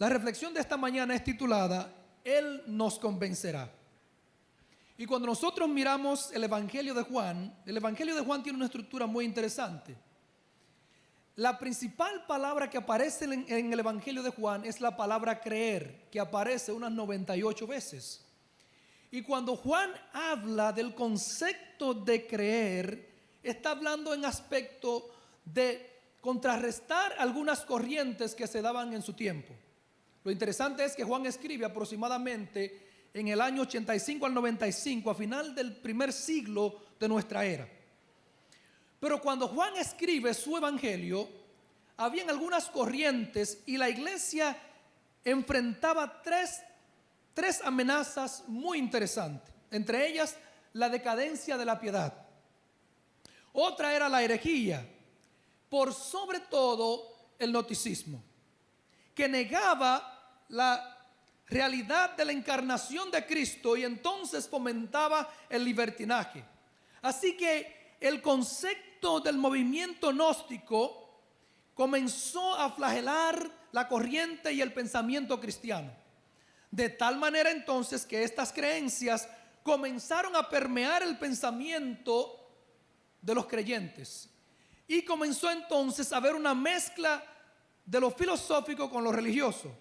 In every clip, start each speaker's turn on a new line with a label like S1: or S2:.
S1: La reflexión de esta mañana es titulada Él nos convencerá. Y cuando nosotros miramos el Evangelio de Juan tiene una estructura muy interesante. La principal palabra que aparece en el Evangelio de Juan es la palabra creer, que aparece unas 98 veces. Y cuando Juan habla del concepto de creer, está hablando en aspecto de contrarrestar algunas corrientes que se daban en su tiempo. Lo interesante es que Juan escribe aproximadamente en el año 85 al 95, a final del primer siglo de nuestra era. Pero cuando Juan escribe su evangelio, habían algunas corrientes y la iglesia enfrentaba tres amenazas muy interesantes. Entre ellas, la decadencia de la piedad. Otra era la herejía. Por sobre todo, el gnosticismo, que negaba la realidad de la encarnación de Cristo y entonces fomentaba el libertinaje. Así que el concepto del movimiento gnóstico comenzó a flagelar la corriente y el pensamiento cristiano. De tal manera entonces que estas creencias comenzaron a permear el pensamiento de los creyentes. Y comenzó entonces a haber una mezcla de lo filosófico con lo religioso.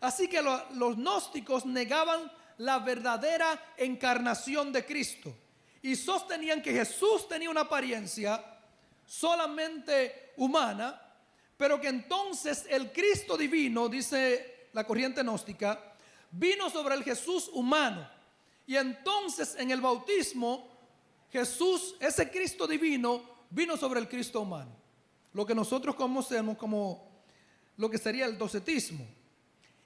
S1: Así que los gnósticos negaban la verdadera encarnación de Cristo y sostenían que Jesús tenía una apariencia solamente humana, pero que entonces el Cristo divino, dice la corriente gnóstica, vino sobre el Jesús humano. Y entonces en el bautismo, Jesús, ese Cristo divino, vino sobre el Cristo humano. Lo que nosotros conocemos como lo que sería el docetismo.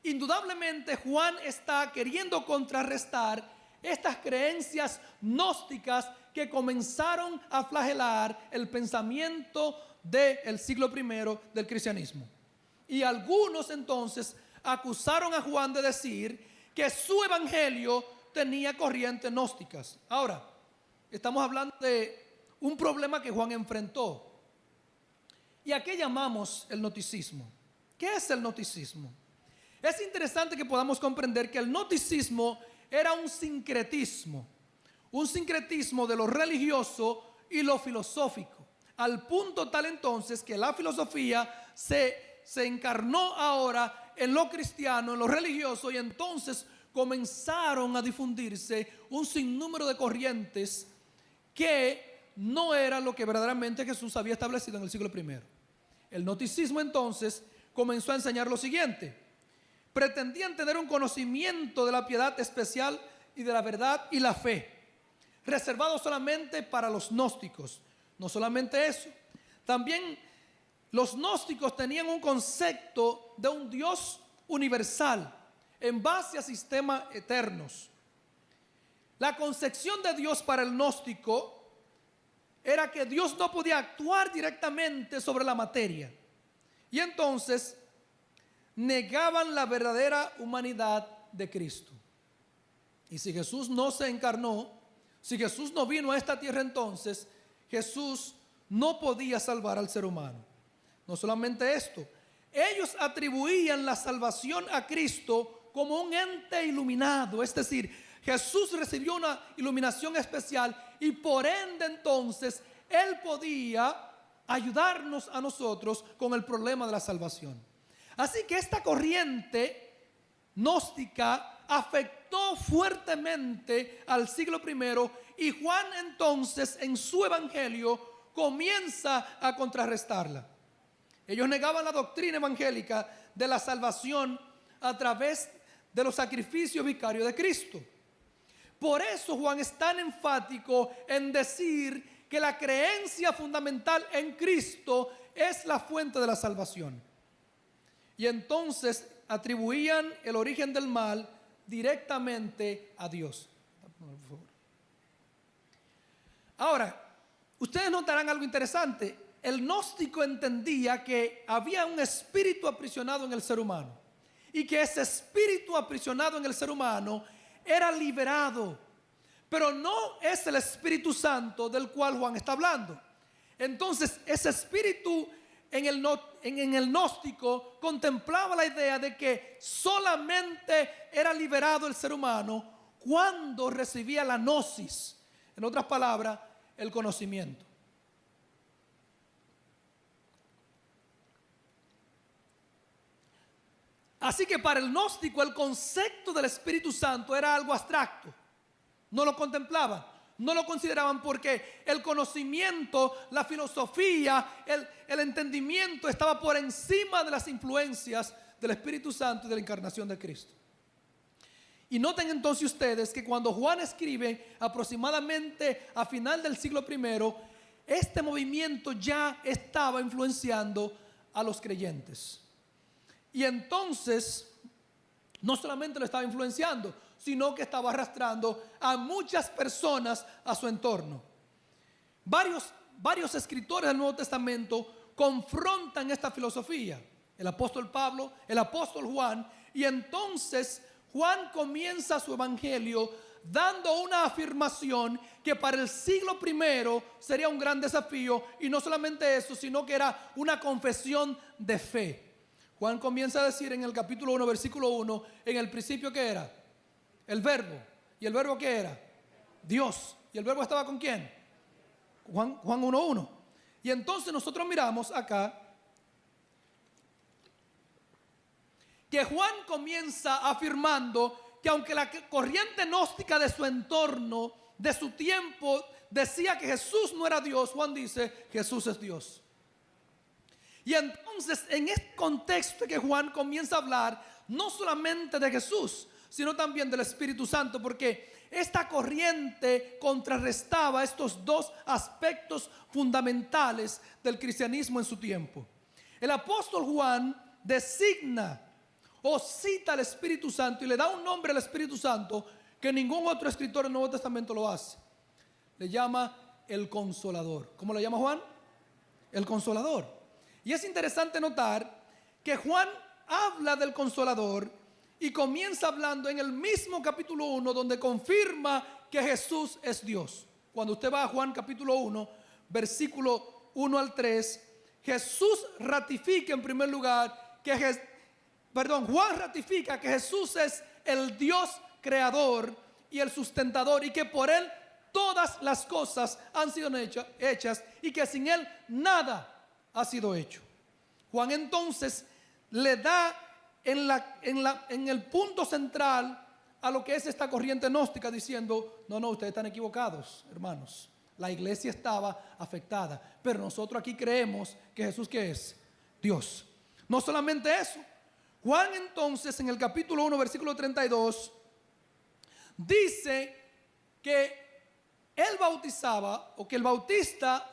S1: Indudablemente Juan está queriendo contrarrestar estas creencias gnósticas que comenzaron a flagelar el pensamiento del siglo I del cristianismo. Y algunos entonces acusaron a Juan de decir que su evangelio tenía corrientes gnósticas. Ahora, estamos hablando de un problema que Juan enfrentó. ¿Y a qué llamamos el gnosticismo? ¿Qué es el gnosticismo? Es interesante que podamos comprender que el gnosticismo era un sincretismo de lo religioso y lo filosófico, al punto tal entonces que la filosofía se encarnó ahora en lo cristiano, en lo religioso, y entonces comenzaron a difundirse un sinnúmero de corrientes que no era lo que verdaderamente Jesús había establecido en el siglo I. El gnosticismo entonces comenzó a enseñar lo siguiente: pretendían tener un conocimiento de la piedad especial y de la verdad y la fe, reservado solamente para los gnósticos. No solamente eso, también los gnósticos tenían un concepto de un Dios universal en base a sistemas eternos. La concepción de Dios para el gnóstico era que Dios no podía actuar directamente sobre la materia. Y entonces negaban la verdadera humanidad de Cristo. Y si Jesús no se encarnó, si Jesús no vino a esta tierra, entonces Jesús no podía salvar al ser humano. No solamente esto, ellos atribuían la salvación a Cristo como un ente iluminado, es decir, Jesús recibió una iluminación especial y por ende entonces Él podía ayudarnos a nosotros con el problema de la salvación. Así que esta corriente gnóstica afectó fuertemente al siglo I y Juan entonces en su evangelio comienza a contrarrestarla. Ellos negaban la doctrina evangélica de la salvación a través de los sacrificios vicarios de Cristo. Por eso Juan es tan enfático en decir que la creencia fundamental en Cristo es la fuente de la salvación. Y entonces atribuían el origen del mal directamente a Dios. Ahora, ustedes notarán algo interesante. El gnóstico entendía que había un espíritu aprisionado en el ser humano y que ese espíritu aprisionado en el ser humano era liberado, pero no es el Espíritu Santo del cual Juan está hablando. Entonces ese espíritu en el gnóstico contemplaba la idea de que solamente era liberado el ser humano cuando recibía la gnosis, en otras palabras, el conocimiento. Así que para el gnóstico el concepto del Espíritu Santo era algo abstracto. No lo contemplaban, no lo consideraban porque el conocimiento, la filosofía, el entendimiento estaba por encima de las influencias del Espíritu Santo y de la encarnación de Cristo. Y noten entonces ustedes que cuando Juan escribe aproximadamente a final del siglo I, este movimiento ya estaba influenciando a los creyentes. Y entonces, no solamente lo estaba influenciando, sino que estaba arrastrando a muchas personas a su entorno. Varios escritores del Nuevo Testamento confrontan esta filosofía. El apóstol Pablo, el apóstol Juan, y entonces Juan comienza su evangelio dando una afirmación que para el siglo I sería un gran desafío, y no solamente eso, sino que era una confesión de fe. Juan comienza a decir en el capítulo 1, versículo 1, en el principio, ¿qué era? El verbo. ¿Y el verbo qué era? Dios. ¿Y el verbo estaba con quién? Juan 1:1. Y entonces nosotros miramos acá que Juan comienza afirmando que aunque la corriente gnóstica de su entorno, de su tiempo, decía que Jesús no era Dios, Juan dice, Jesús es Dios. Y entonces en este contexto que Juan comienza a hablar no solamente de Jesús, sino también del Espíritu Santo, porque esta corriente contrarrestaba estos dos aspectos fundamentales del cristianismo en su tiempo. El apóstol Juan designa o cita al Espíritu Santo y le da un nombre al Espíritu Santo que ningún otro escritor del Nuevo Testamento lo hace. Le llama el Consolador. ¿Cómo lo llama Juan? El Consolador. Y es interesante notar que Juan habla del Consolador y comienza hablando en el mismo capítulo 1 donde confirma que Jesús es Dios. Cuando usted va a Juan capítulo 1, versículo 1 al 3, Jesús ratifica en primer lugar Juan ratifica que Jesús es el Dios creador y el sustentador, y que por él todas las cosas han sido hechas y que sin él nada ha sido hecho. Juan entonces le da en el punto central a lo que es esta corriente gnóstica, diciendo, no, ustedes están equivocados, hermanos. La iglesia estaba afectada, pero nosotros aquí creemos que Jesús, ¿qué es? Dios. No solamente eso, Juan entonces en el capítulo 1, versículo 32, dice que él bautizaba, o que el bautista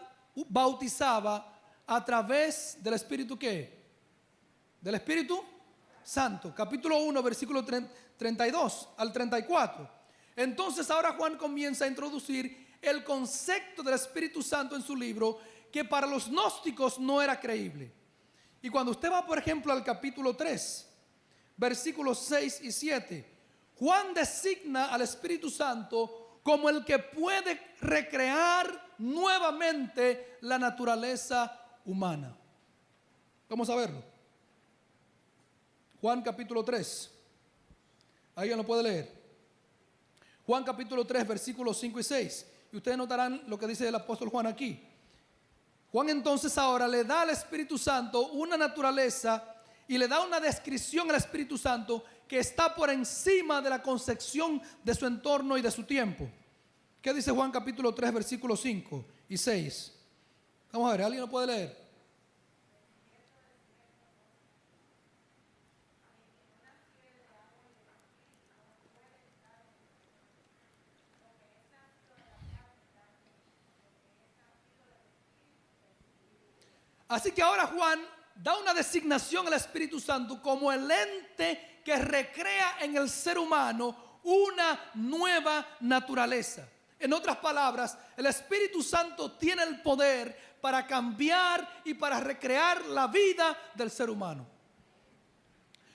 S1: bautizaba a través del Espíritu, ¿qué? Del Espíritu Santo. Capítulo 1, versículo 32 al 34. Entonces ahora Juan comienza a introducir el concepto del Espíritu Santo en su libro, que para los gnósticos no era creíble. Y cuando usted va, por ejemplo, al capítulo 3, versículos 6 y 7, Juan designa al Espíritu Santo como el que puede recrear nuevamente la naturaleza humana. Vamos a verlo. Juan capítulo 3. ¿Alguien lo puede leer? Juan capítulo 3, versículos 5 y 6. Y ustedes notarán lo que dice el apóstol Juan aquí. Juan entonces ahora le da al Espíritu Santo una naturaleza y le da una descripción al Espíritu Santo que está por encima de la concepción de su entorno y de su tiempo. ¿Qué dice Juan capítulo 3, versículos 5 y 6? Vamos a ver, ¿alguien lo puede leer? Así que ahora Juan da una designación al Espíritu Santo como el ente que recrea en el ser humano una nueva naturaleza. En otras palabras, el Espíritu Santo tiene el poder para cambiar y para recrear la vida del ser humano.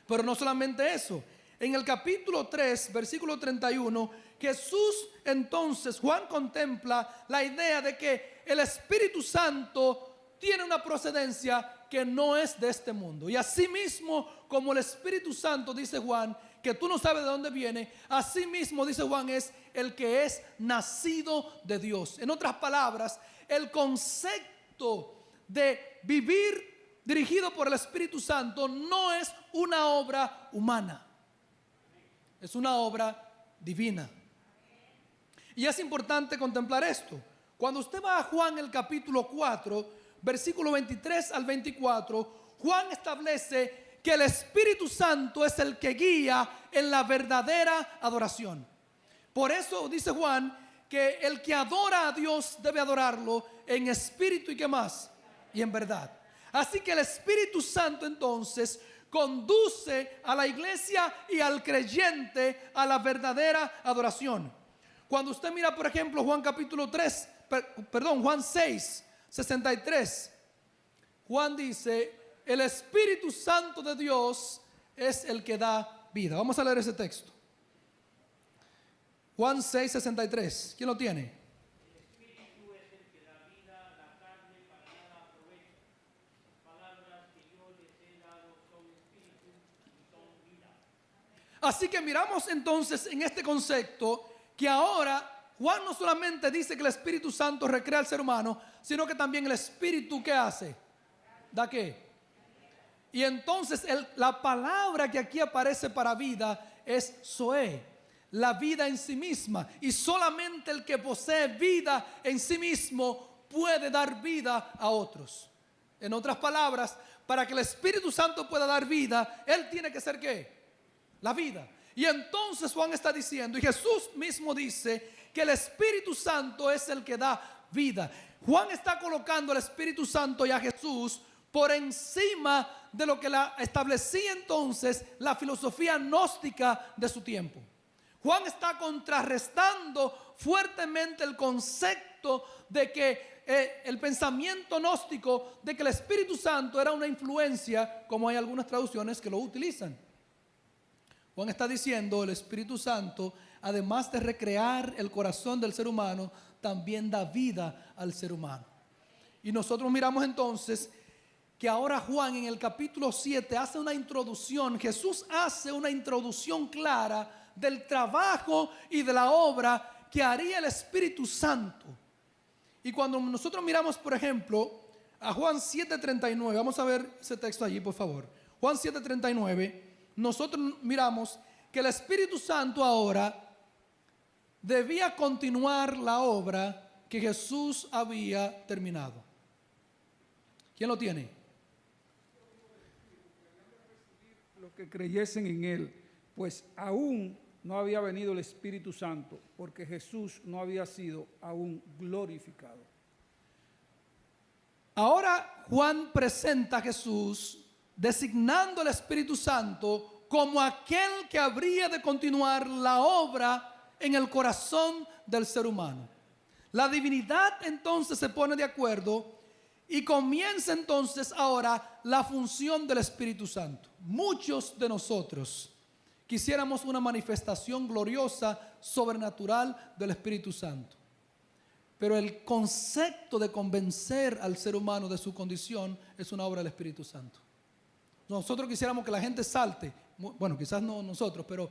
S1: Pero no solamente eso. En el capítulo 3, versículo 31, Jesús entonces, Juan contempla la idea de que el Espíritu Santo tiene una procedencia que no es de este mundo. Y asimismo, como el Espíritu Santo, dice Juan, que tú no sabes de dónde viene, asimismo, dice Juan, es el que es nacido de Dios. En otras palabras, el concepto de vivir dirigido por el Espíritu Santo no es una obra humana, es una obra divina. Y es importante contemplar esto. Cuando usted va a Juan el capítulo 4, versículo 23 al 24, Juan establece que el Espíritu Santo es el que guía en la verdadera adoración. Por eso dice Juan que el que adora a Dios debe adorarlo en espíritu y ¿qué más? Y en verdad. Así que el Espíritu Santo entonces conduce a la iglesia y al creyente a la verdadera adoración. Cuando usted mira, por ejemplo, Juan 6, 63, Juan dice, el Espíritu Santo de Dios es el que da vida. Vamos a leer ese texto. Juan 6, 63. ¿Quién lo tiene?
S2: El Espíritu es el que da vida, la carne para nada aprovecha. Las palabras que yo les he dado son espíritu y son vida.
S1: Así que miramos entonces en este concepto que ahora Juan no solamente dice que el Espíritu Santo recrea al ser humano, sino que también el Espíritu ¿qué hace? ¿Da qué? Y entonces la palabra que aquí aparece para vida es Zoe, la vida en sí misma. Y solamente el que posee vida en sí mismo puede dar vida a otros. En otras palabras, para que el Espíritu Santo pueda dar vida, Él tiene que ser ¿qué? La vida. Y entonces Juan está diciendo, y Jesús mismo dice, que el Espíritu Santo es el que da vida. Juan está colocando al Espíritu Santo y a Jesús por encima de lo que establecía entonces la filosofía gnóstica de su tiempo. Juan está contrarrestando fuertemente el concepto de que el pensamiento gnóstico de que el Espíritu Santo era una influencia, como hay algunas traducciones que lo utilizan. Juan está diciendo, el Espíritu Santo, además de recrear el corazón del ser humano, también da vida al ser humano. Y nosotros miramos entonces que ahora Juan en el capítulo 7 hace una introducción, Jesús hace una introducción clara del trabajo y de la obra que haría el Espíritu Santo. Y cuando nosotros miramos, por ejemplo, a Juan 7:39, vamos a ver ese texto allí, por favor. Juan 7:39, nosotros miramos que el Espíritu Santo ahora debía continuar la obra que Jesús había terminado. ¿Quién lo tiene?
S3: Los que creyesen en él, pues aún no había venido el Espíritu Santo, porque Jesús no había sido aún glorificado.
S1: Ahora Juan presenta a Jesús designando al Espíritu Santo como aquel que habría de continuar la obra en el corazón del ser humano. La divinidad entonces se pone de acuerdo y comienza entonces ahora la función del Espíritu Santo. Muchos de nosotros quisiéramos una manifestación gloriosa, sobrenatural del Espíritu Santo. Pero el concepto de convencer al ser humano de su condición es una obra del Espíritu Santo. Nosotros quisiéramos que la gente salte. Bueno, quizás no nosotros, pero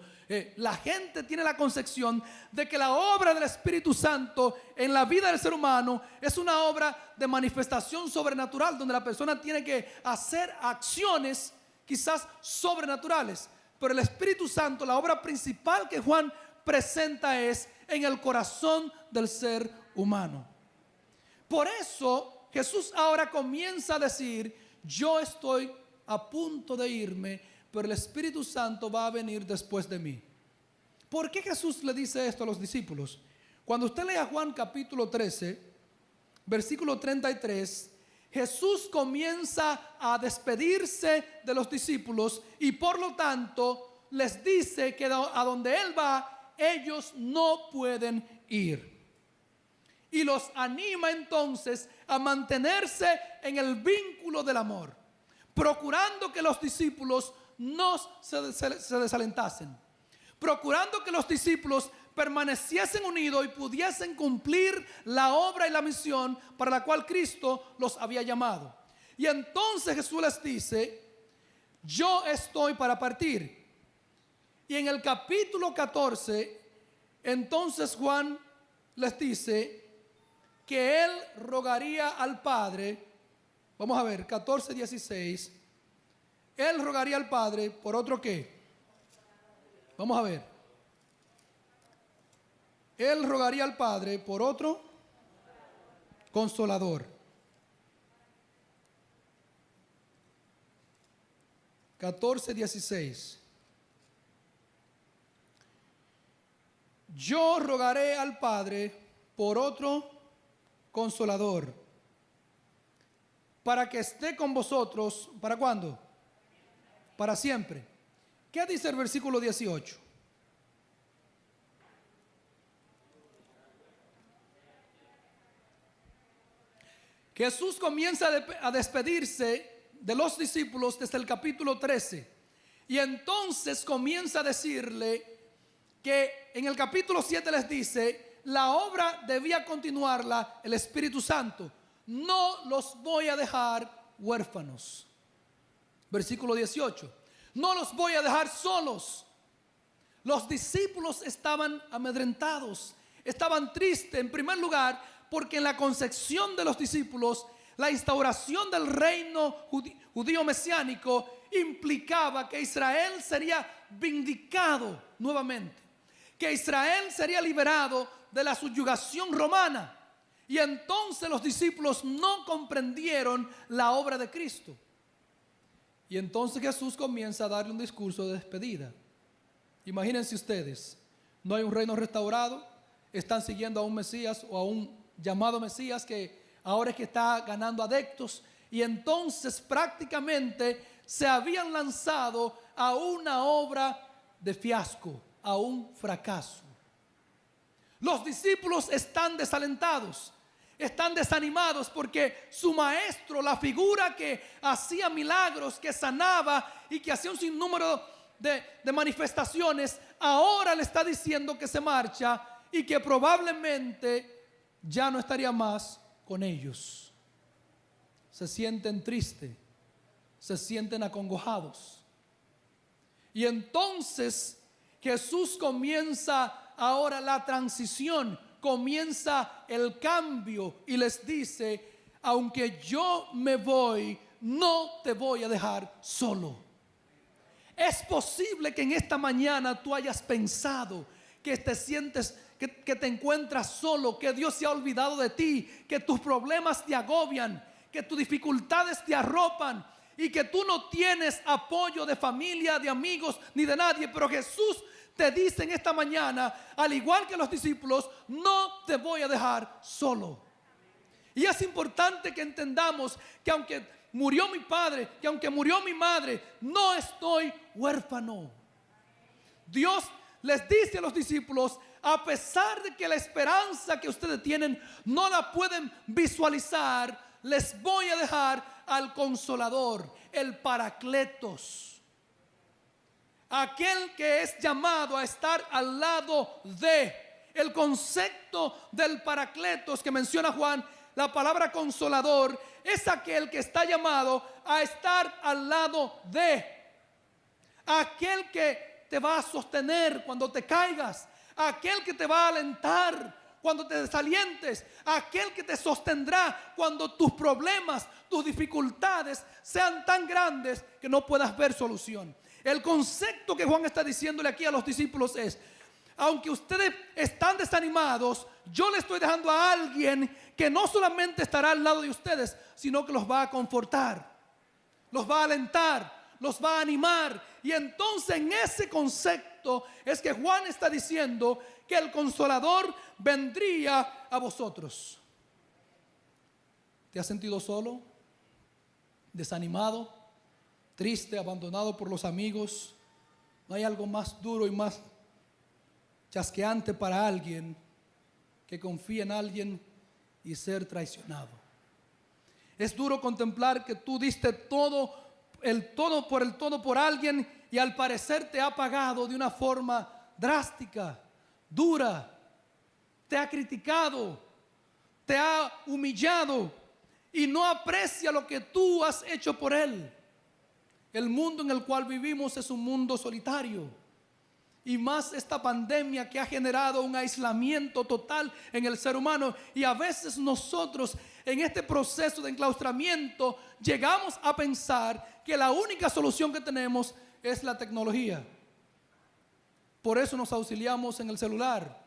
S1: la gente tiene la concepción de que la obra del Espíritu Santo en la vida del ser humano es una obra de manifestación sobrenatural, donde la persona tiene que hacer acciones quizás sobrenaturales. Pero el Espíritu Santo, la obra principal que Juan presenta es en el corazón del ser humano. Por eso Jesús ahora comienza a decir, yo estoy a punto de irme, pero el Espíritu Santo va a venir después de mí. ¿Por qué Jesús le dice esto a los discípulos? Cuando usted lea Juan capítulo 13, versículo 33, Jesús comienza a despedirse de los discípulos y por lo tanto les dice que a donde Él va, ellos no pueden ir. Y los anima entonces a mantenerse en el vínculo del amor, procurando que los discípulos no se desalentasen, procurando que los discípulos permaneciesen unidos y pudiesen cumplir la obra y la misión para la cual Cristo los había llamado. Y entonces Jesús les dice, yo estoy para partir. Y en el capítulo 14, entonces Juan les dice que él rogaría al Padre. Vamos a ver, 14:16. Él rogaría al Padre por otro qué. Vamos a ver. Él rogaría al Padre por otro consolador. 14:16. Yo rogaré al Padre por otro consolador, para que esté con vosotros. ¿Para cuándo? Para siempre. ¿Qué dice el versículo 18? Jesús comienza a despedirse de los discípulos desde el capítulo 13. Y entonces comienza a decirle que en el capítulo 7 les dice, la obra debía continuarla el Espíritu Santo. No los voy a dejar huérfanos. Versículo 18. No los voy a dejar solos. Los discípulos estaban amedrentados, estaban tristes en primer lugar porque en la concepción de los discípulos la instauración del reino judío mesiánico implicaba que Israel sería vindicado nuevamente, que Israel sería liberado de la subyugación romana. Y entonces los discípulos no comprendieron la obra de Cristo. Y entonces Jesús comienza a darle un discurso de despedida. Imagínense ustedes, no hay un reino restaurado, están siguiendo a un Mesías o a un llamado Mesías que ahora es que está ganando adeptos, y entonces prácticamente se habían lanzado a una obra de fiasco, a un fracaso. Los discípulos están desalentados, están desanimados porque su maestro, la figura que hacía milagros, que sanaba y que hacía un sinnúmero de manifestaciones, ahora le está diciendo que se marcha y que probablemente ya no estaría más con ellos. Se sienten tristes, se sienten acongojados. Y entonces Jesús comienza ahora la transición, comienza el cambio y les dice, aunque yo me voy, no te voy a dejar solo. Es posible que en esta mañana tú hayas pensado que te sientes, que te encuentras solo, que Dios se ha olvidado de ti, que tus problemas te agobian, que tus dificultades te arropan y que tú no tienes apoyo de familia, de amigos, ni de nadie. Pero Jesús te dice en esta mañana, al igual que los discípulos, no te voy a dejar solo. Y es importante que entendamos que aunque murió mi padre, que aunque murió mi madre, no estoy huérfano. Dios les dice a los discípulos, a pesar de que la esperanza que ustedes tienen no la pueden visualizar, les voy a dejar al Consolador, el Paracletos, aquel que es llamado a estar al lado de. El concepto del Paracletos que menciona Juan, la palabra consolador, es aquel que está llamado a estar al lado de, aquel que te va a sostener cuando te caigas, aquel que te va a alentar cuando te desalientes, aquel que te sostendrá cuando tus problemas, tus dificultades sean tan grandes que no puedas ver solución. El concepto que Juan está diciéndole aquí a los discípulos es, aunque ustedes están desanimados, yo le estoy dejando a alguien que no solamente estará al lado de ustedes, sino que los va a confortar, los va a alentar, los va a animar. Y entonces en ese concepto es que Juan está diciendo que el Consolador vendría a vosotros. ¿Te has sentido solo, desanimado, triste, abandonado por los amigos? No hay algo más duro y más chasqueante para alguien que confía en alguien y ser traicionado. Es duro contemplar que tú diste todo, el todo por alguien, y al parecer te ha pagado de una forma drástica, dura, te ha criticado, te ha humillado, y no aprecia lo que tú has hecho por él. El mundo en el cual vivimos es un mundo solitario. Y más esta pandemia que ha generado un aislamiento total en el ser humano. Y a veces nosotros en este proceso de enclaustramiento llegamos a pensar que la única solución que tenemos es la tecnología. Por eso nos auxiliamos en el celular,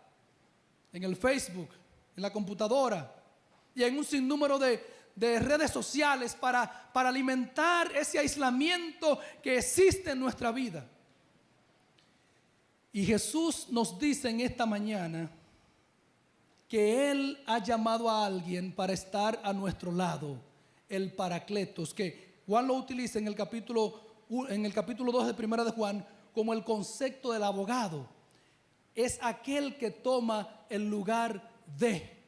S1: en el Facebook, en la computadora y en un sinnúmero de redes sociales para alimentar ese aislamiento que existe en nuestra vida. Y Jesús nos dice en esta mañana que Él ha llamado a alguien para estar a nuestro lado, el Paracletos, que Juan lo utiliza en el capítulo 2 de Primera de Juan como el concepto del abogado. Es aquel que toma el lugar de.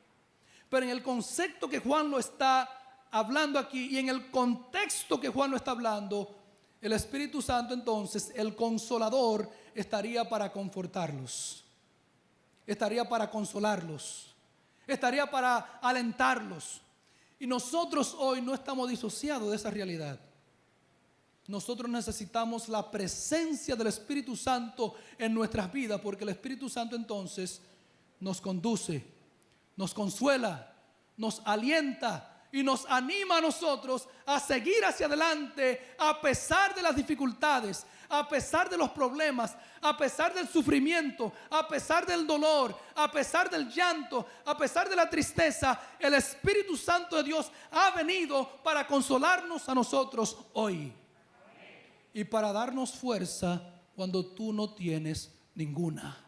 S1: Pero en el concepto que Juan lo está hablando aquí y en el contexto que Juan lo está hablando, el Espíritu Santo entonces, el Consolador, estaría para confortarlos, estaría para consolarlos, estaría para alentarlos. Y nosotros hoy no estamos disociados de esa realidad. Nosotros necesitamos la presencia del Espíritu Santo en nuestras vidas, porque el Espíritu Santo entonces nos conduce, nos consuela, nos alienta y nos anima a nosotros a seguir hacia adelante a pesar de las dificultades, a pesar de los problemas, a pesar del sufrimiento, a pesar del dolor, a pesar del llanto, a pesar de la tristeza. El Espíritu Santo de Dios ha venido para consolarnos a nosotros hoy y para darnos fuerza cuando tú no tienes ninguna.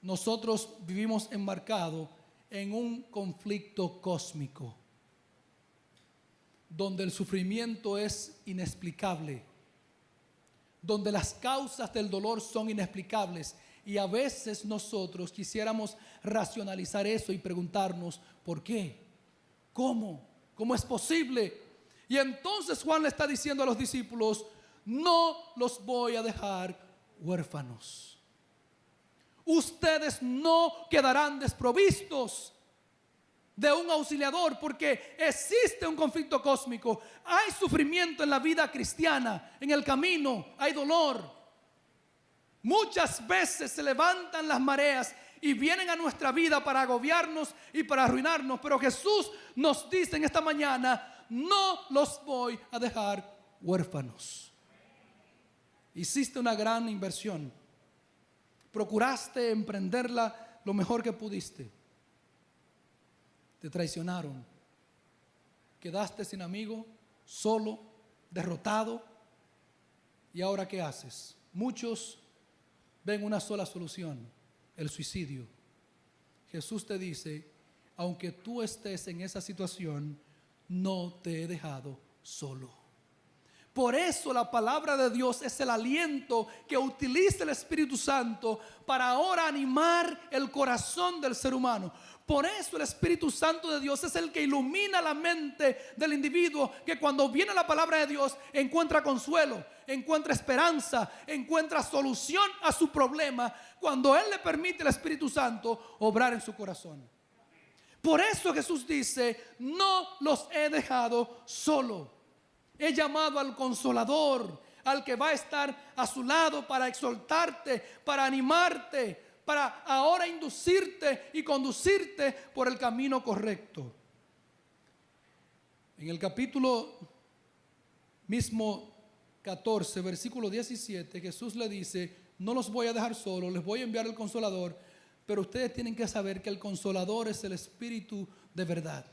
S1: Nosotros vivimos enmarcados en un conflicto cósmico donde el sufrimiento es inexplicable, donde las causas del dolor son inexplicables, y a veces nosotros quisiéramos racionalizar eso y preguntarnos ¿por qué? ¿Cómo? ¿Cómo es posible? Y entonces Juan le está diciendo a los discípulos: no los voy a dejar huérfanos. Ustedes no quedarán desprovistos de un auxiliador, porque existe un conflicto cósmico. Hay sufrimiento en la vida cristiana, en el camino hay dolor. Muchas veces se levantan las mareas y vienen a nuestra vida para agobiarnos y para arruinarnos, pero Jesús nos dice en esta mañana: no los voy a dejar huérfanos. Hiciste una gran inversión, procuraste emprenderla lo mejor que pudiste. Te traicionaron, quedaste sin amigo, solo, derrotado. ¿Y ahora qué haces? Muchos ven una sola solución: el suicidio. Jesús te dice: aunque tú estés en esa situación, no te he dejado solo. Por eso la palabra de Dios es el aliento que utiliza el Espíritu Santo para ahora animar el corazón del ser humano. Por eso el Espíritu Santo de Dios es el que ilumina la mente del individuo, que cuando viene la palabra de Dios encuentra consuelo, encuentra esperanza, encuentra solución a su problema, cuando Él le permite al Espíritu Santo obrar en su corazón. Por eso Jesús dice: no los he dejado solo. He llamado al Consolador, al que va a estar a su lado para exhortarte, para animarte, para ahora inducirte y conducirte por el camino correcto. En el capítulo mismo 14, versículo 17, Jesús le dice: no los voy a dejar solos, les voy a enviar el Consolador, pero ustedes tienen que saber que el Consolador es el Espíritu de verdad.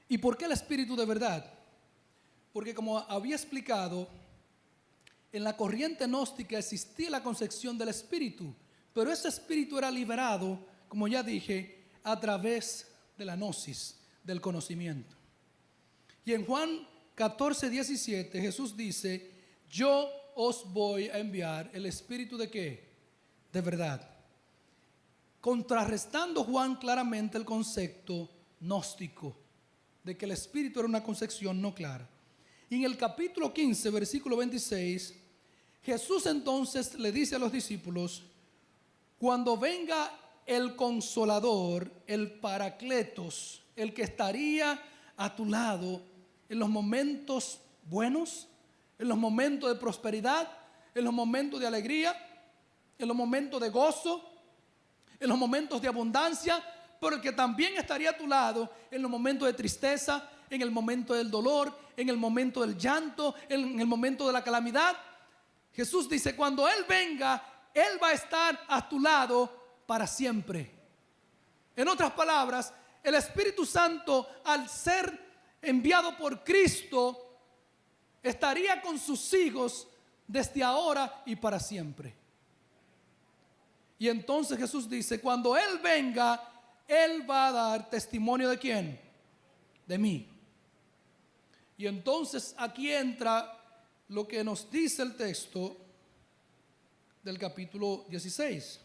S1: ¿Y por qué el Espíritu de verdad? Porque, como había explicado, en la corriente gnóstica existía la concepción del Espíritu, pero ese Espíritu era liberado, como ya dije, a través de la gnosis, del conocimiento. Y en Juan 14, 17, Jesús dice: yo os voy a enviar el Espíritu ¿de qué? De verdad. Contrarrestando Juan claramente el concepto gnóstico de que el Espíritu era una concepción no clara. Y en el capítulo 15, versículo 26, Jesús entonces le dice a los discípulos: cuando venga el consolador, el paracletos, el que estaría a tu lado en los momentos buenos, en los momentos de prosperidad, en los momentos de alegría, en los momentos de gozo, en los momentos de abundancia, pero el que también estaría a tu lado en los momentos de tristeza, en el momento del dolor, en el momento del llanto, en el momento de la calamidad. Jesús dice, cuando Él venga, Él va a estar a tu lado para siempre. En otras palabras, el Espíritu Santo, al ser enviado por Cristo, estaría con sus hijos desde ahora y para siempre. Y entonces Jesús dice, cuando Él venga, Él va a dar testimonio ¿de quién? De mí. Y entonces aquí entra lo que nos dice el texto del capítulo 16.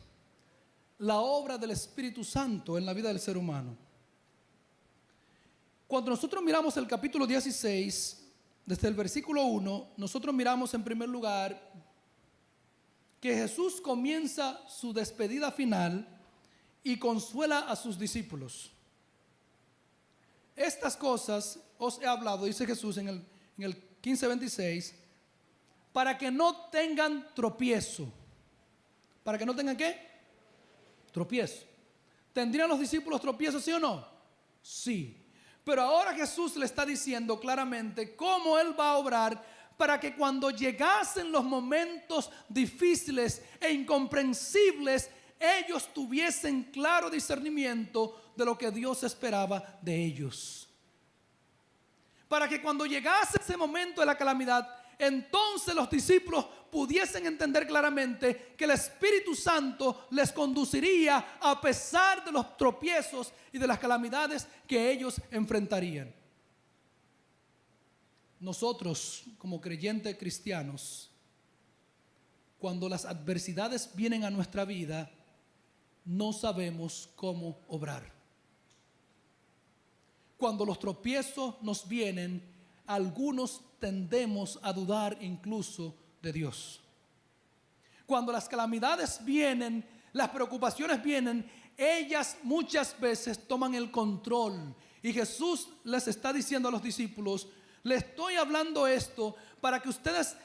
S1: La obra del Espíritu Santo en la vida del ser humano. Cuando nosotros miramos el capítulo 16, desde el versículo 1, nosotros miramos en primer lugar que Jesús comienza su despedida final y consuela a sus discípulos. Estas cosas os he hablado, dice Jesús en el 15:26, para que no tengan tropiezo. ¿Para que no tengan qué? Tropiezo. ¿Tendrían los discípulos tropiezos, sí o no? Sí. Pero ahora Jesús le está diciendo claramente cómo Él va a obrar para que cuando llegasen los momentos difíciles e incomprensibles, ellos tuviesen claro discernimiento de lo que Dios esperaba de ellos. Para que cuando llegase ese momento de la calamidad, entonces los discípulos pudiesen entender claramente que el Espíritu Santo les conduciría a pesar de los tropiezos y de las calamidades que ellos enfrentarían. Nosotros, como creyentes cristianos, cuando las adversidades vienen a nuestra vida, no sabemos cómo obrar. Cuando los tropiezos nos vienen, algunos tendemos a dudar incluso de Dios. Cuando las calamidades vienen, las preocupaciones vienen, ellas muchas veces toman el control. Y Jesús les está diciendo a los discípulos, les estoy hablando esto para que ustedes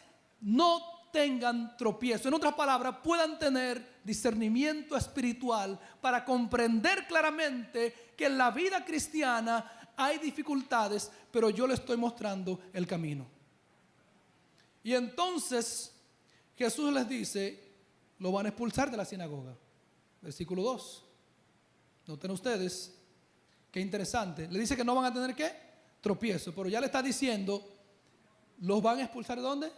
S1: no tengan tropiezo. En otras palabras, puedan tener discernimiento espiritual para comprender claramente que en la vida cristiana hay dificultades, pero yo les estoy mostrando el camino. Y entonces Jesús les dice, lo van a expulsar de la sinagoga. Versículo 2. Noten ustedes, qué interesante. Le dice que no van a tener ¿qué? Tropiezo, pero ya le está diciendo, ¿los van a expulsar de dónde?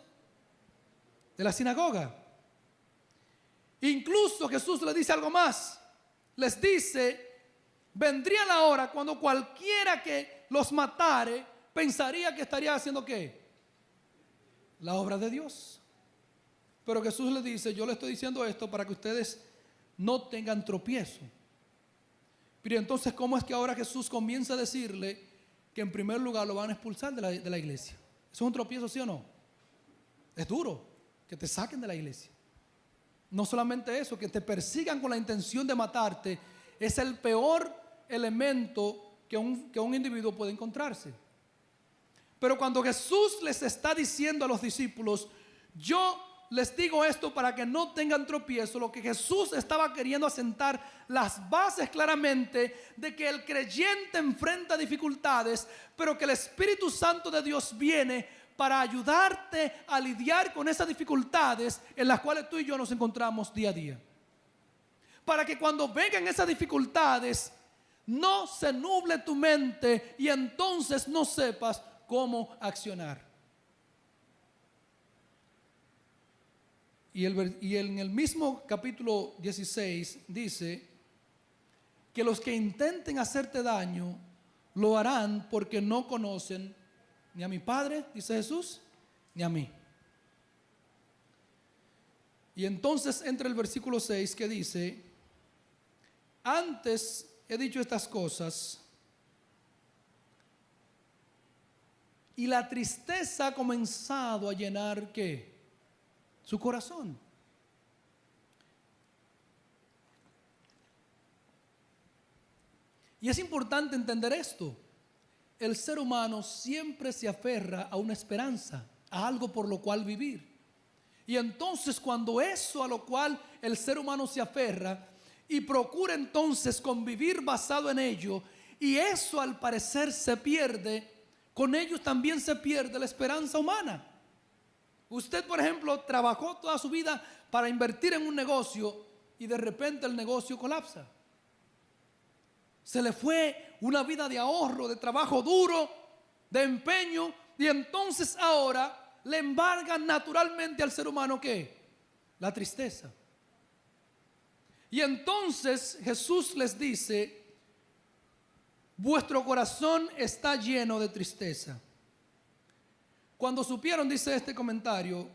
S1: De la sinagoga. Incluso Jesús les dice algo más. Les dice, vendría la hora cuando cualquiera que los matare pensaría que estaría haciendo ¿qué? La obra de Dios. Pero Jesús les dice, yo le estoy diciendo esto para que ustedes no tengan tropiezo. Pero entonces, ¿cómo es que ahora Jesús comienza a decirle que en primer lugar lo van a expulsar de la iglesia? ¿Eso es un tropiezo, sí o no? Es duro que te saquen de la iglesia. No solamente eso, que te persigan con la intención de matarte, es el peor elemento que un individuo puede encontrarse. Pero cuando Jesús les está diciendo a los discípulos, yo les digo esto para que no tengan tropiezo, lo que Jesús estaba queriendo asentar las bases claramente de que el creyente enfrenta dificultades, pero que el Espíritu Santo de Dios viene para ayudarte a lidiar con esas dificultades en las cuales tú y yo nos encontramos día a día. Para que cuando vengan esas dificultades, no se nuble tu mente y entonces no sepas cómo accionar. Y en el mismo capítulo 16 dice que los que intenten hacerte daño lo harán porque no conocen ni a mi Padre, dice Jesús, ni a mí. Y entonces entra el versículo 6 que dice, antes he dicho estas cosas y la tristeza ha comenzado a llenar ¿qué? Su corazón. Y es importante entender esto. El ser humano siempre se aferra a una esperanza, a algo por lo cual vivir. Y entonces cuando eso a lo cual el ser humano se aferra y procura entonces convivir basado en ello, y eso al parecer se pierde, con ello también se pierde la esperanza humana. Usted, por ejemplo, trabajó toda su vida para invertir en un negocio y de repente el negocio colapsa. Se le fue una vida de ahorro, de trabajo duro, de empeño, y entonces ahora le embarga naturalmente al ser humano ¿qué? La tristeza. Y entonces Jesús les dice: vuestro corazón está lleno de tristeza. Cuando supieron, dice este comentario,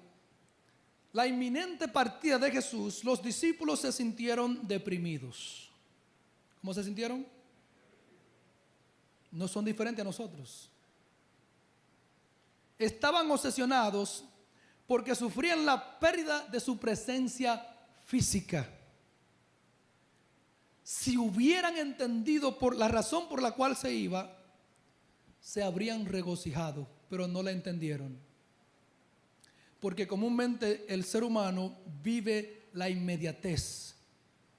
S1: la inminente partida de Jesús, los discípulos se sintieron deprimidos. ¿Cómo se sintieron? No son diferentes a nosotros. Estaban obsesionados porque sufrían la pérdida de su presencia física. Si hubieran entendido por la razón por la cual se iba, se habrían regocijado, pero no la entendieron. Porque comúnmente el ser humano vive la inmediatez.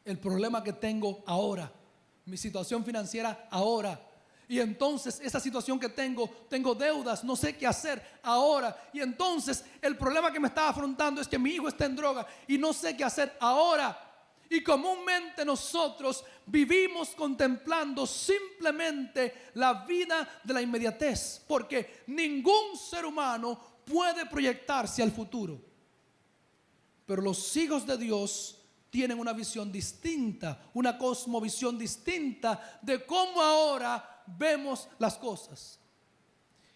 S1: El problema que tengo ahora, mi situación financiera ahora. Y entonces esa situación que tengo deudas, no sé qué hacer ahora. Y entonces el problema que me está afrontando es que mi hijo está en droga y no sé qué hacer ahora. Y comúnmente nosotros vivimos contemplando simplemente la vida de la inmediatez, porque ningún ser humano puede proyectarse al futuro. Pero los hijos de Dios tienen una visión distinta, una cosmovisión distinta de cómo ahora vemos las cosas.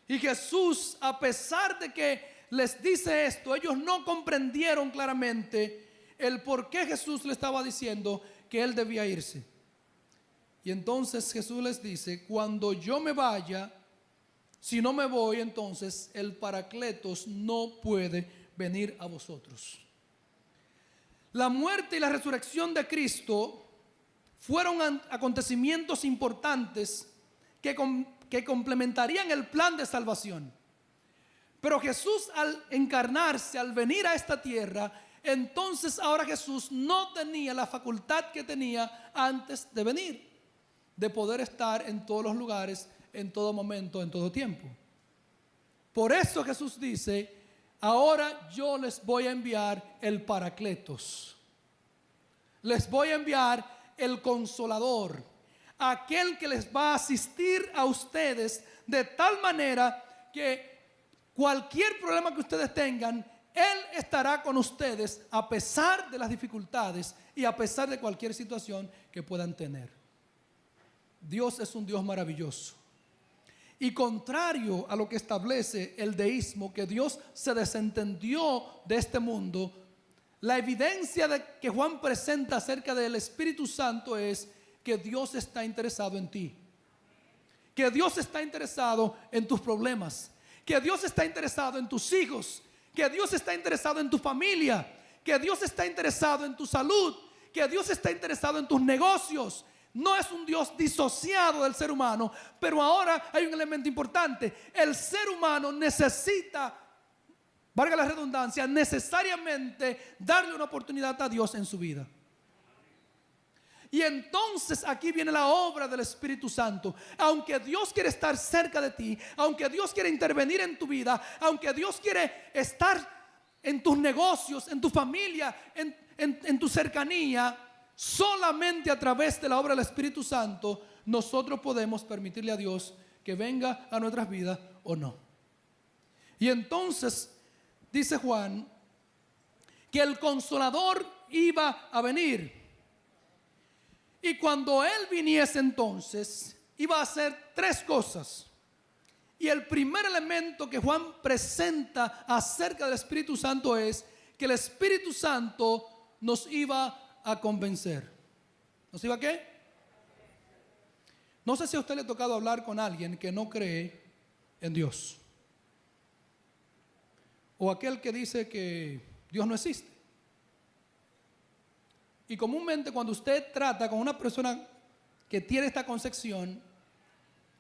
S1: Y Jesús, a pesar de que les dice esto, ellos no comprendieron claramente el por qué Jesús le estaba diciendo que él debía irse. Y entonces Jesús les dice: cuando yo me vaya, si no me voy, entonces el Paracletos no puede venir a vosotros. La muerte y la resurrección de Cristo fueron acontecimientos importantes que complementarían el plan de salvación. Pero Jesús, al encarnarse, al venir a esta tierra, entonces ahora Jesús no tenía la facultad que tenía antes de venir, de poder estar en todos los lugares, en todo momento, en todo tiempo. Por eso Jesús dice: ahora yo les voy a enviar el Paracletos. Les voy a enviar el Consolador, aquel que les va a asistir a ustedes de tal manera que cualquier problema que ustedes tengan, Él estará con ustedes a pesar de las dificultades y a pesar de cualquier situación que puedan tener. Dios es un Dios maravilloso. Y contrario a lo que establece el deísmo, que Dios se desentendió de este mundo, la evidencia de que Juan presenta acerca del Espíritu Santo es que Dios está interesado en ti. Que Dios está interesado en tus problemas. Que Dios está interesado en tus hijos. Que Dios está interesado en tu familia. Que Dios está interesado en tu salud. Que Dios está interesado en tus negocios. No es un Dios disociado del ser humano, pero ahora hay un elemento importante. El ser humano necesita, valga la redundancia, necesariamente darle una oportunidad a Dios en su vida. Y entonces aquí viene la obra del Espíritu Santo. Aunque Dios quiere estar cerca de ti, aunque Dios quiere intervenir en tu vida, aunque Dios quiere estar en tus negocios, en tu familia, en tu cercanía, solamente a través de la obra del Espíritu Santo nosotros podemos permitirle a Dios que venga a nuestras vidas o no. Y entonces dice Juan que el Consolador iba a venir. Y cuando Él viniese, entonces iba a hacer tres cosas. Y el primer elemento que Juan presenta acerca del Espíritu Santo es que el Espíritu Santo nos iba a convencer. ¿Nos iba a qué? No sé si a usted le ha tocado hablar con alguien que no cree en Dios, o aquel que dice que Dios no existe. Y comúnmente cuando usted trata con una persona que tiene esta concepción,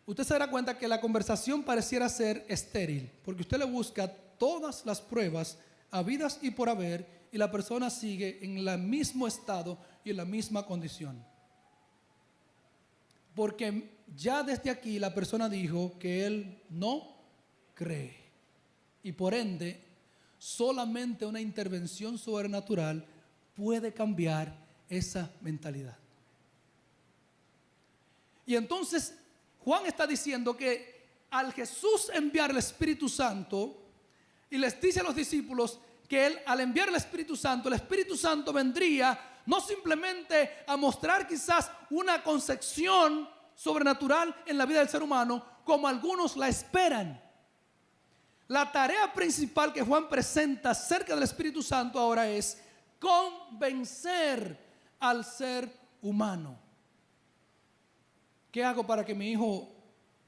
S1: usted se dará cuenta que la conversación pareciera ser estéril, porque usted le busca todas las pruebas habidas y por haber, y la persona sigue en el mismo estado y en la misma condición. Porque ya desde aquí la persona dijo que él no cree. Y por ende, solamente una intervención sobrenatural puede cambiar esa mentalidad. Y entonces Juan está diciendo que al Jesús enviar el Espíritu Santo, y les dice a los discípulos que él, al enviar el Espíritu Santo vendría no simplemente a mostrar quizás una concepción sobrenatural en la vida del ser humano, como algunos la esperan. La tarea principal que Juan presenta acerca del Espíritu Santo ahora es convencer al ser humano. ¿Qué hago para que mi hijo